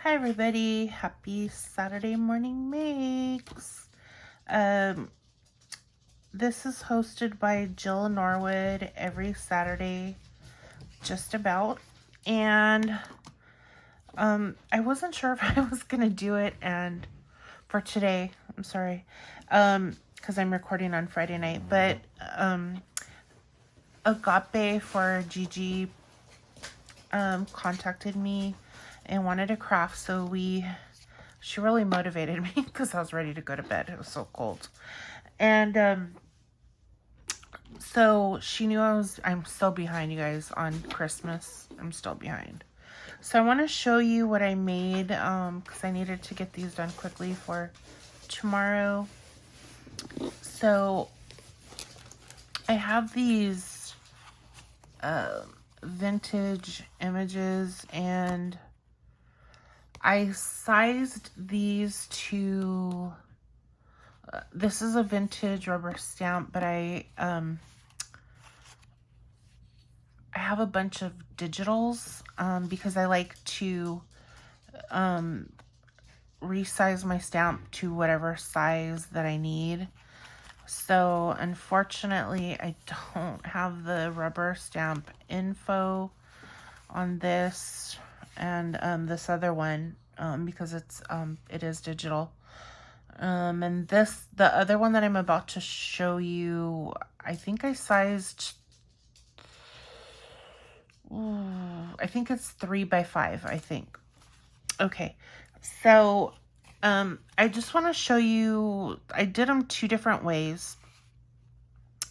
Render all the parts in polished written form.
Hi everybody, happy Saturday morning makes. Um, this is hosted by Jill Norwood every Saturday, just about. And I wasn't sure if I was gonna do it and for today, I'm sorry. Because I'm recording on Friday night, but Agape for Gigi contacted me and wanted a craft, so she really motivated me because I was ready to go to bed. It was so cold. And so she knew I'm still behind, you guys, on Christmas. I'm still behind. So I want to show you what I made because I needed to get these done quickly for tomorrow. So I have these vintage images, and I sized these to this is a vintage rubber stamp, but I have a bunch of digitals because I like to resize my stamp to whatever size that I need. So unfortunately, I don't have the rubber stamp info on this and this other one because it is digital. And the other one that I'm about to show you, I think I sized, I think it's 3x5, I think. Okay, so I just want to show you, I did them two different ways.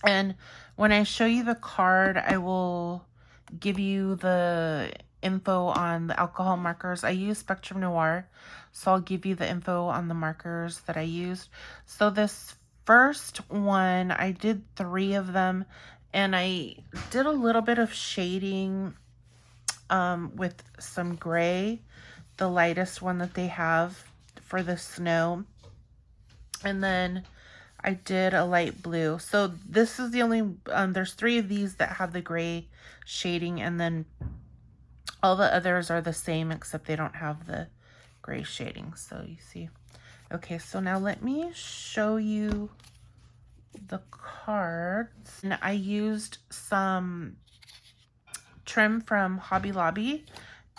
And when I show you the card, I will give you the info on the alcohol markers. I use Spectrum Noir, so I'll give you the info on the markers that I used. So this first one, I did 3 of them, and I did a little bit of shading with some gray, the lightest one that they have for the snow. And then I did a light blue. So this is the only, there's 3 of these that have the gray shading, and then all the others are the same except they don't have the gray shading. So you see. Okay, so now let me show you the cards. And I used some trim from Hobby Lobby,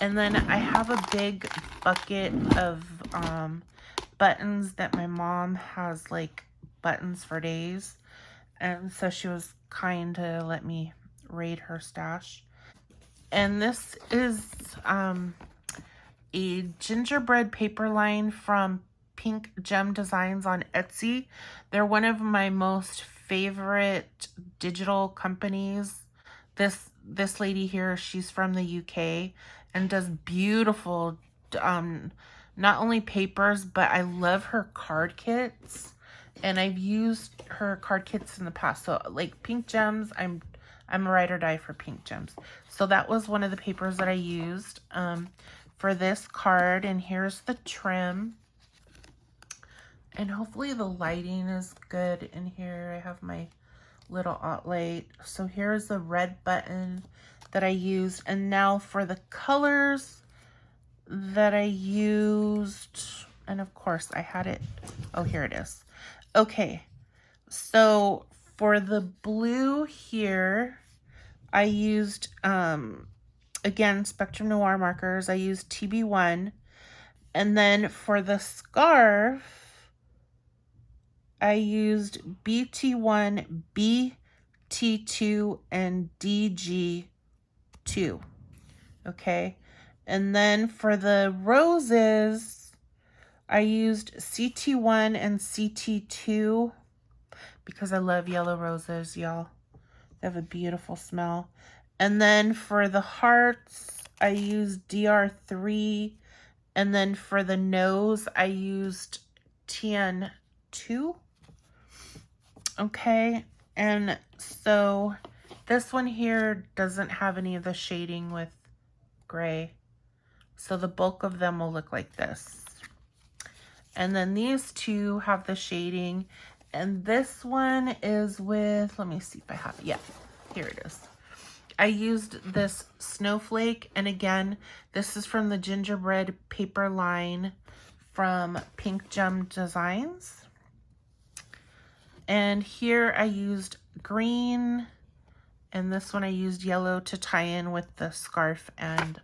and then I have a big bucket of buttons that my mom has, like buttons for days, and so she was kind to let me raid her stash. And this is a gingerbread paper line from Pink Gem Designs on Etsy. They're one of my most favorite digital companies. This lady here, she's from the UK and does beautiful not only papers, but I love her card kits, and I've used her card kits in the past. So like Pink Gems, I'm a ride or die for Pink Gems. So that was one of the papers that I used for this card, and here's the trim. And hopefully the lighting is good in here. I have my little light. So here's the red button that I used. And now for the colors that I used, and of course I had it, oh, here it is. Okay, so for the blue here, I used again Spectrum Noir markers. I used TB1, and then for the scarf I used BT1, BT2, and DG2. Okay, and then for the roses, I used CT1 and CT2 because I love yellow roses, y'all. They have a beautiful smell. And then for the hearts, I used DR3. And then for the nose, I used TN2. Okay, and so this one here doesn't have any of the shading with gray. So the bulk of them will look like this. And then these two have the shading. And this one is with, let me see if I have it. Yeah, here it is. I used this snowflake, and again, this is from the gingerbread paper line from Pink Gem Designs. And here I used green, and this one I used yellow to tie in with the scarf and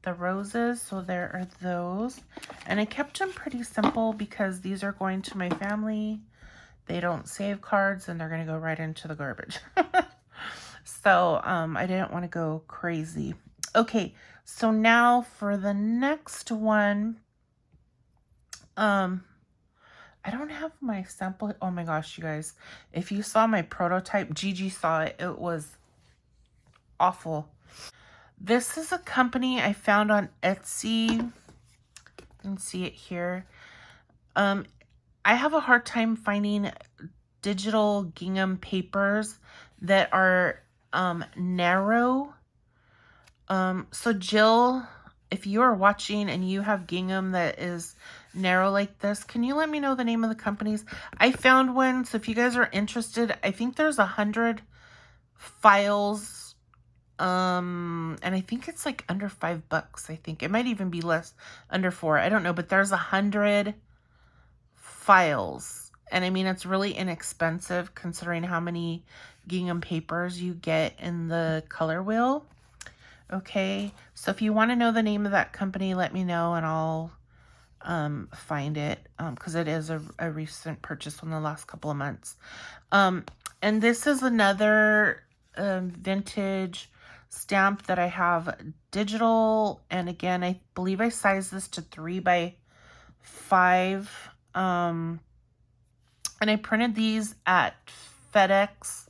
the roses. So there are those. And I kept them pretty simple because these are going to my family. They don't save cards, and they're going to go right into the garbage. So I didn't want to go crazy. Okay, so now for the next one, I don't have my sample. Oh my gosh, you guys, if you saw my prototype, Gigi saw it, it was awful. This is a company I found on Etsy. You can see it here. I have a hard time finding digital gingham papers that are narrow. So Jill, if you are watching and you have gingham that is narrow like this, can you let me know the name of the companies? I found one, so if you guys are interested, I think there's 100 files, and I think it's like under $5. I think it might even be less, under $4. I don't know, but there's 100 files, and I mean, it's really inexpensive considering how many gingham papers you get in the color wheel. Okay, so if you want to know the name of that company, let me know and I'll find it, because it is a recent purchase from the last couple of months. And this is another vintage stamp that I have digital, and again, I believe I sized this to 3 by 5, and I printed these at FedEx.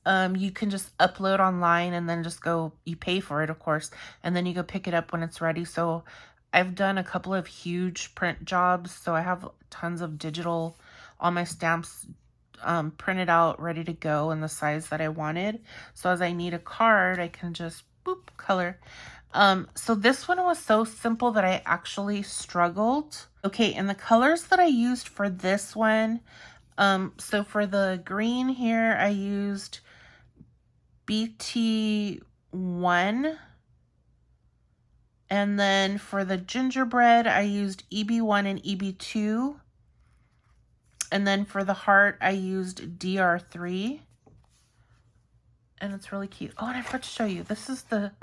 You can just upload online and then just go, you pay for it, of course, and then you go pick it up when it's ready. So I've done a couple of huge print jobs, so I have tons of digital, all my stamps printed out, ready to go in the size that I wanted. So as I need a card, I can just boop, color. So this one was so simple that I actually struggled. Okay, and the colors that I used for this one, so for the green here, I used BT1, and then for the gingerbread, I used EB1 and EB2, and then for the heart, I used DR3, and it's really cute. Oh, and I forgot to show you, this is the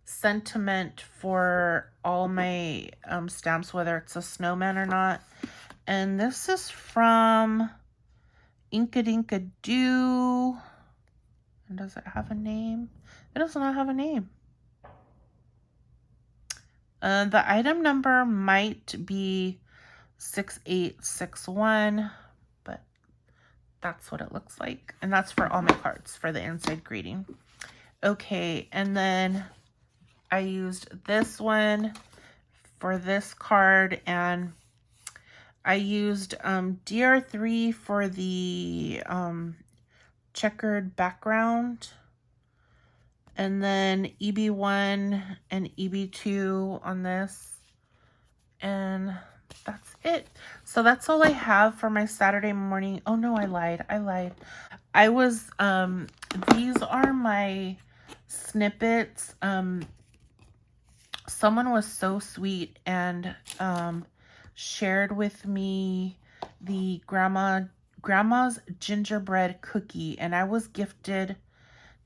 sentiment for all my stamps, whether it's a snowman or not, and this is from Inkadinkadoo. And does it have a name? It does not have a name. The item number might be 6861, but that's what it looks like. And that's for all my cards for the inside greeting. Okay, and then I used this one for this card, and I used DR3 for the checkered background, and then EB1 and EB2 on this, and that's it. So that's all I have for my Saturday morning. Oh no, I lied. I was these are my snippets. Someone was so sweet and shared with me the grandma's gingerbread cookie, and I was gifted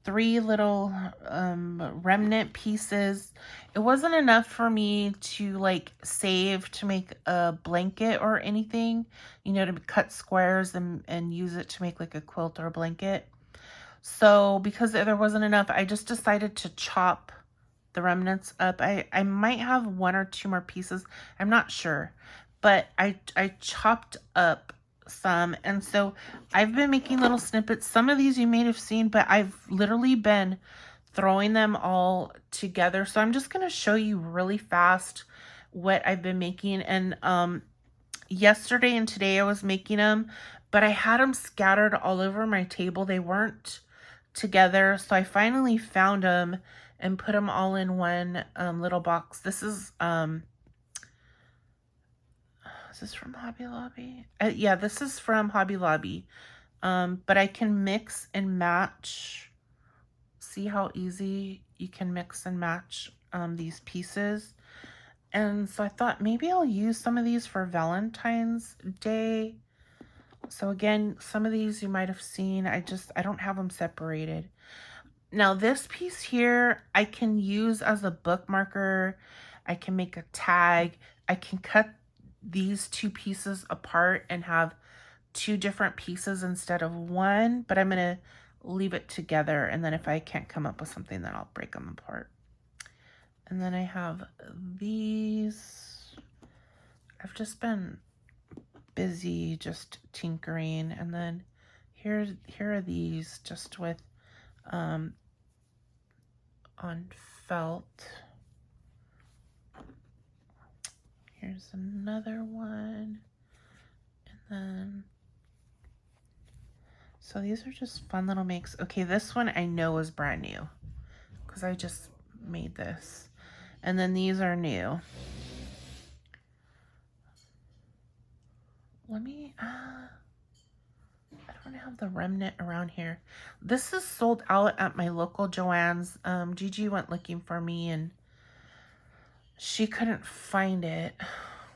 3 little remnant pieces. It wasn't enough for me to like save to make a blanket or anything, you know, to cut squares and use it to make like a quilt or a blanket. So because there wasn't enough, I just decided to chop the remnants up. I might have 1 or 2 more pieces, I'm not sure, but I chopped up some, and so I've been making little snippets. Some of these you may have seen, but I've literally been throwing them all together. So I'm just going to show you really fast what I've been making. And yesterday and today I was making them, but I had them scattered all over my table. They weren't together, so I finally found them and put them all in one little box. This is this from Hobby Lobby? Yeah, this is from Hobby Lobby. But I can mix and match see how easy you can mix and match these pieces. And so I thought maybe I'll use some of these for Valentine's Day. So again, some of these you might have seen, I don't have them separated. Now this piece here, I can use as a bookmarker. I can make a tag. I can cut these two pieces apart and have two different pieces instead of one, but I'm going to leave it together. And then if I can't come up with something, then I'll break them apart. And then I have these. I've just been busy just tinkering. And then here are these just with on felt. Here's another one. And then, so these are just fun little makes. Okay, this one I know is brand new because I just made this. And then these are new. Let me, I don't have the remnant around here. This is sold out at my local Joann's. Gigi went looking for me and she couldn't find it.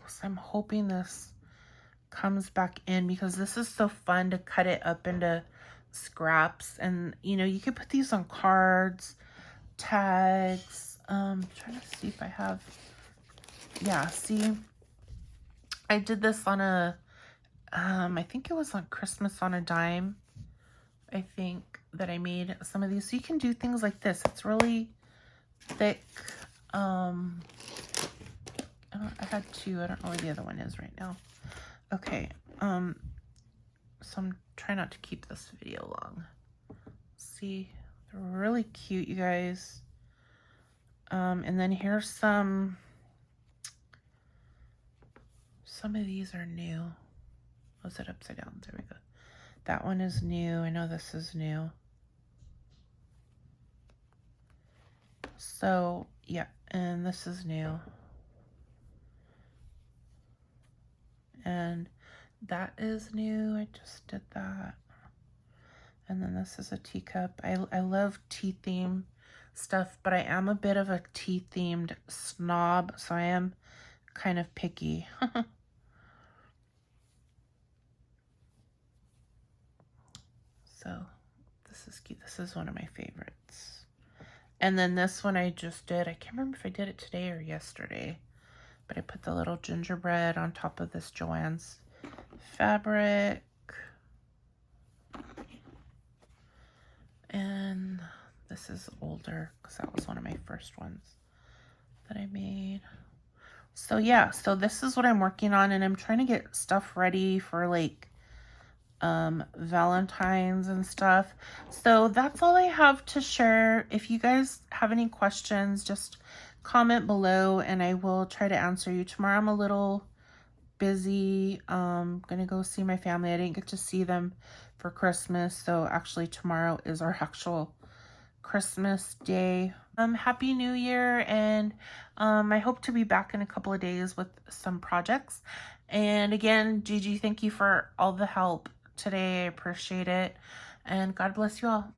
So I'm hoping this comes back in because this is so fun to cut it up into scraps. And, you know, you could put these on cards, tags. Trying to see if I have, yeah, see, I did this on a, I think it was on Christmas on a Dime. I think that I made some of these. So you can do things like this. It's really thick. I had two. I don't know where the other one is right now. Okay. So I'm trying not to keep this video long. See, they're really cute, you guys. And then here's some of these are new. Was it upside down? There we go. That one is new. I know this is new. So, yeah, and this is new. And that is new. I just did that. And then this is a teacup. I love tea theme stuff, but I am a bit of a tea themed snob, so I am kind of picky. So this is cute. This is one of my favorites. And then this one I just did. I can't remember if I did it today or yesterday, but I put the little gingerbread on top of this Joann's fabric. And this is older because that was one of my first ones that I made. So yeah, so this is what I'm working on, and I'm trying to get stuff ready for like Valentine's and stuff. So that's all I have to share. If you guys have any questions, just comment below and I will try to answer you. Tomorrow I'm a little busy. Gonna go see my family. I didn't get to see them for Christmas, so actually tomorrow is our actual Christmas day. Happy New Year, and I hope to be back in a couple of days with some projects. And again, Gigi, thank you for all the help today. I appreciate it, and God bless you all.